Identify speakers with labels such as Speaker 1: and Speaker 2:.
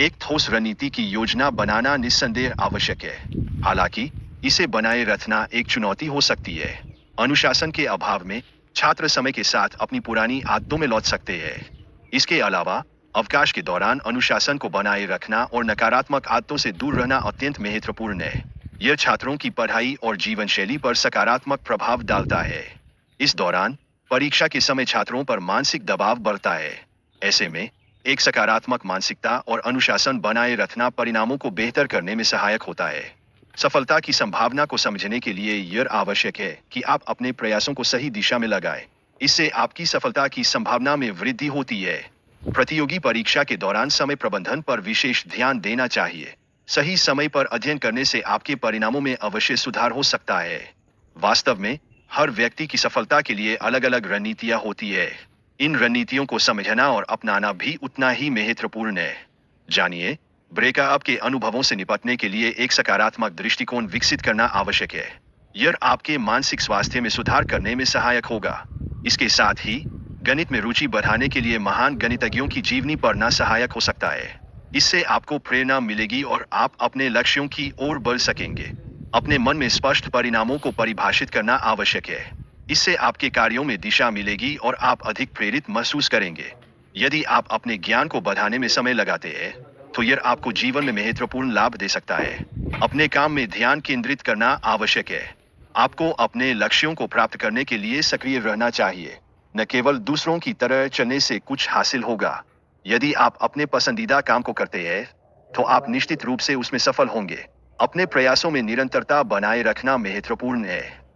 Speaker 1: एक ठोस रणनीति की योजना बनाना निस्संदेह आवश्यक है। हालांकि इसे बनाए रखना एक चुनौती हो सकती है। अनुशासन के अभाव में छात्र समय के साथ अपनी पुरानी आदतों में लौट सकते हैं। इसके अलावा अवकाश के दौरान अनुशासन को बनाए रखना और नकारात्मक आदतों से दूर रहना अत्यंत महत्वपूर्ण है। यह छात्रों की पढ़ाई और जीवन शैली पर सकारात्मक प्रभाव डालता है। इस दौरान परीक्षा के समय छात्रों पर मानसिक दबाव बढ़ता है। ऐसे में एक सकारात्मक मानसिकता और अनुशासन बनाए रखना परिणामों को बेहतर करने में सहायक होता है। सफलता की संभावना को समझने के लिए यह आवश्यक है कि आप अपने प्रयासों को सही दिशा में लगाएं। इससे आपकी सफलता की संभावना में वृद्धि होती है। प्रतियोगी परीक्षा के दौरान समय प्रबंधन पर विशेष ध्यान देना चाहिए। सही समय पर अध्ययन करने से आपके परिणामों में अवश्य सुधार हो सकता है। वास्तव में हर व्यक्ति की सफलता के लिए अलग-अलग रणनीतियां होती है। इन रणनीतियों को समझना और अपनाना भी उतना ही महत्वपूर्ण है। जानिए, ब्रेकअप के अनुभवों से निपटने के लिए एक सकारात्मक दृष्टिकोण विकसित करना आवश्यक है। यह आपके मानसिक स्वास्थ्य में सुधार करने में सहायक होगा। इसके साथ ही गणित में रुचि बढ़ाने के लिए महान गणितज्ञों की जीवनी पढ़ना सहायक हो सकता है। इससे आपको प्रेरणा मिलेगी और आप अपने लक्ष्यों की ओर बढ़ सकेंगे। अपने मन में स्पष्ट परिणामों को परिभाषित करना आवश्यक है। इससे आपके कार्यों में दिशा मिलेगी और आप अधिक प्रेरित महसूस करेंगे। यदि आप अपने ज्ञान को बढ़ाने में समय लगाते हैं, तो यह आपको जीवन में महत्वपूर्ण लाभ दे सकता है। अपने काम में ध्यान केंद्रित करना आवश्यक है। आपको अपने लक्ष्यों को प्राप्त करने के लिए सक्रिय रहना चाहिए। न केवल दूसरों की तरह चलने से कुछ हासिल होगा। यदि आप अपने पसंदीदा काम को करते हैं, तो आप निश्चित रूप से उसमें सफल होंगे। अपने प्रयासों में निरंतरता बनाए रखना महत्वपूर्ण है।